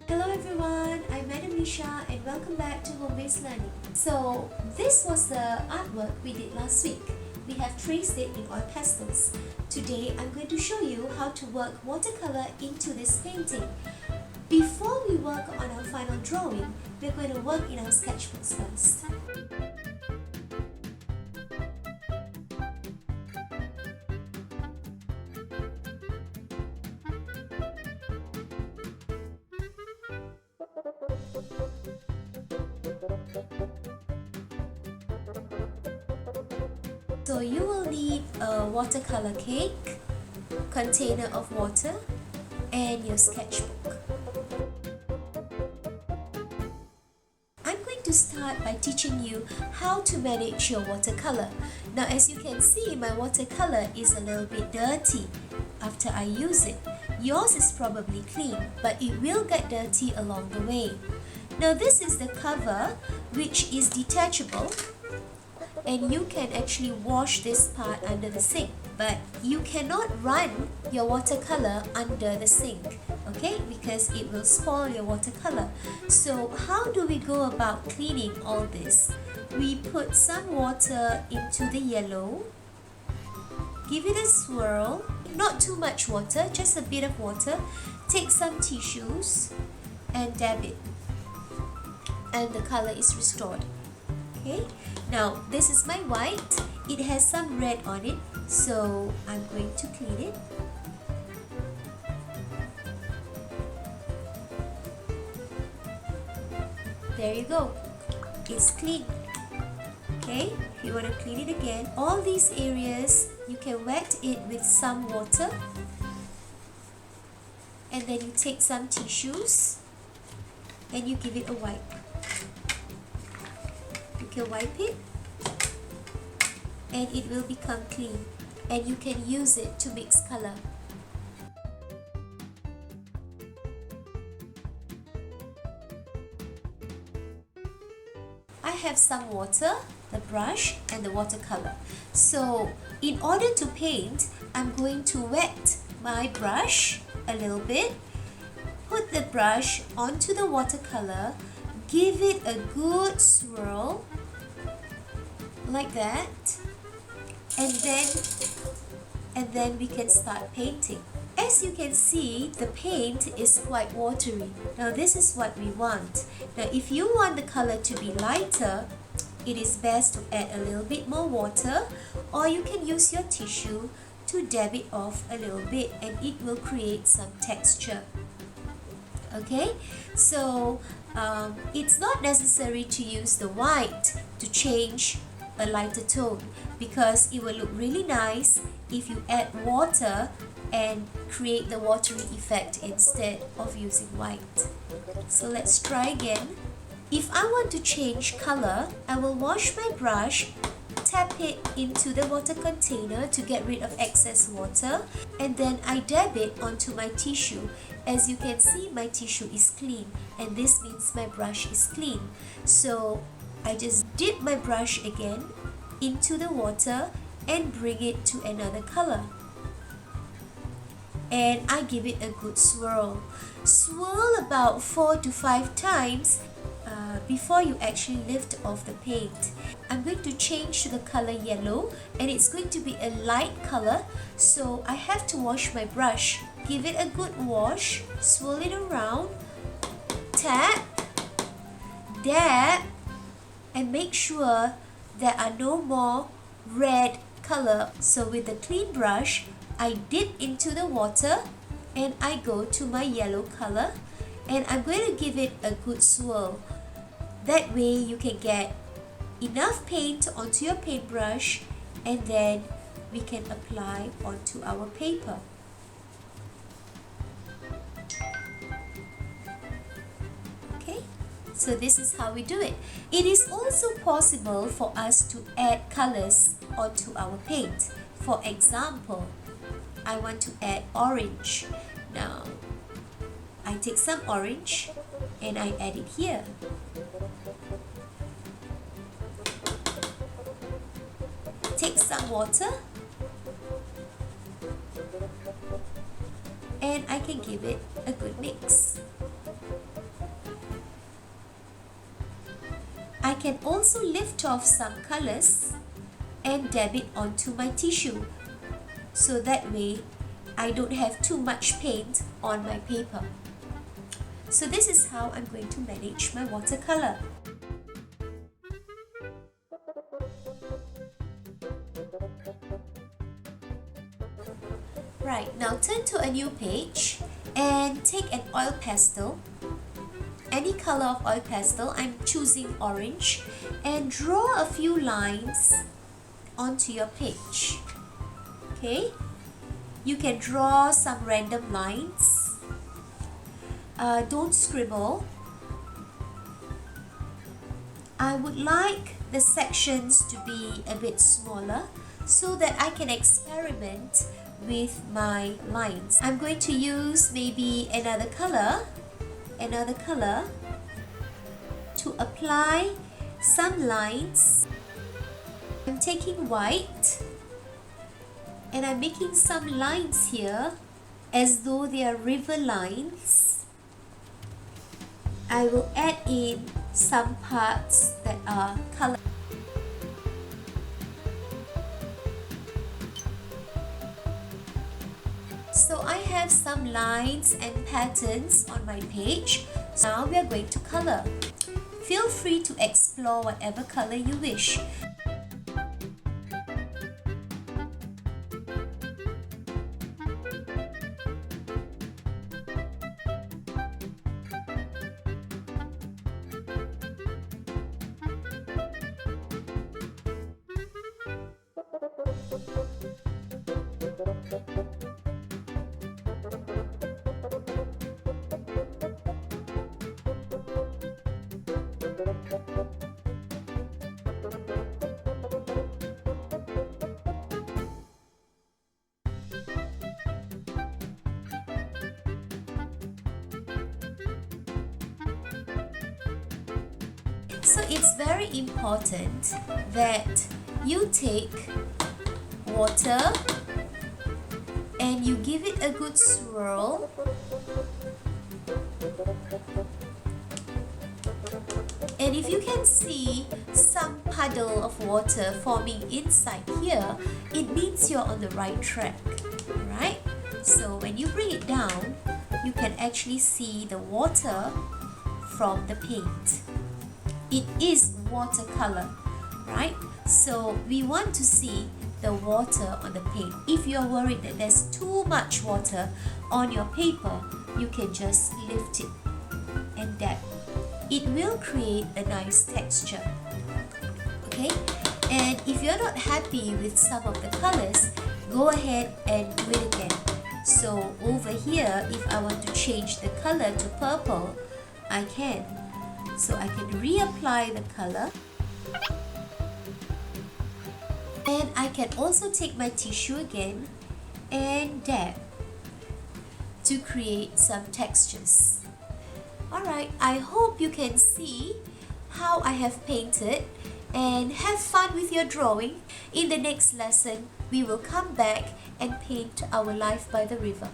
Hello everyone, I'm Madam Nisha and welcome back to Home-Based Learning. So this was the artwork we did last week. We have traced it in oil pastels. Today I'm going to show you how to work watercolor into this painting. Before we work on our final drawing, we're going to work in our sketchbooks first. So you will need a watercolor cake, container of water, and your sketchbook. I'm going to start by teaching you how to manage your watercolor. Now as you can see, my watercolor is a little bit dirty after I use it. Yours is probably clean, but it will get dirty along the way. Now this is the cover, which is detachable, and you can actually wash this part under the sink, but you cannot run your watercolor under the sink, okay, because it will spoil your watercolor. So how do we go about cleaning all this? We put some water into the yellow, give it a swirl, not too much water, just a bit of water, take some tissues and dab it, and the color is restored. Okay, now this is my white. It has some red on it, so I'm going to clean it. There you go, it's clean. Okay, if you want to clean it again, all these areas you can wet it with some water, and then you take some tissues and you give it a wipe. You can wipe it and it will become clean, and you can use it to mix color. I have some water, the brush and the watercolor. So in order to paint, I'm going to wet my brush a little bit, put the brush onto the watercolor, give it a good swirl like that, and then we can start painting. As you can see, the paint is quite watery. Now this is what we want. Now if you want the color to be lighter, it is best to add a little bit more water, or you can use your tissue to dab it off a little bit, and it will create some texture. Okay, so it's not necessary to use the white to change a lighter tone, because it will look really nice if you add water and create the watery effect instead of using white. So let's try again. If I want to change color, I will wash my brush, tap it into the water container to get rid of excess water, and then I dab it onto my tissue. As you can see, my tissue is clean, and this means my brush is clean. So I just dip my brush again into the water and bring it to another color, and I give it a good swirl. Swirl about 4 to 5 times before you actually lift off the paint. I'm going to change to the color yellow, and it's going to be a light color, so I have to wash my brush. Give it a good wash, swirl it around, tap, dab, and make sure there are no more red color. So with the clean brush, I dip into the water and I go to my yellow color, and I'm going to give it a good swirl. That way you can get enough paint onto your paintbrush, and then we can apply onto our paper. Okay, so this is how we do it. It is also possible for us to add colors onto our paint. For example, I want to add orange. Now, I take some orange and I add it here. Take some water and I can give it a good mix. I can also lift off some colors and dab it onto my tissue, so that way I don't have too much paint on my paper. So this is how I'm going to manage my watercolor. Right, now turn to a new page and take an oil pastel, any color of oil pastel. I'm choosing orange, and draw a few lines onto your page. Okay, you can draw some random lines. Don't scribble. I would like the sections to be a bit smaller so that I can experiment with my lines. I'm going to use maybe another color to apply some lines. I'm taking white and I'm making some lines here as though they are river lines. I will add in some parts that are colored. So I have some lines and patterns on my page. So now we are going to color. Feel free to explore whatever color you wish. So it's very important that you take water and you give it a good swirl. And if you can see some puddle of water forming inside here, it means you're on the right track, right? So when you bring it down, you can actually see the water from the paint. It is watercolor, right? So we want to see the water on the paint. If you're worried that there's too much water on your paper, you can just lift it and dab. It will create a nice texture. Okay? And if you're not happy with some of the colors, go ahead and do it again. So over here, if I want to change the color to purple, I can. So I can reapply the color. And I can also take my tissue again and dab to create some textures. Alright, I hope you can see how I have painted and have fun with your drawing. In the next lesson, we will come back and paint our life by the river.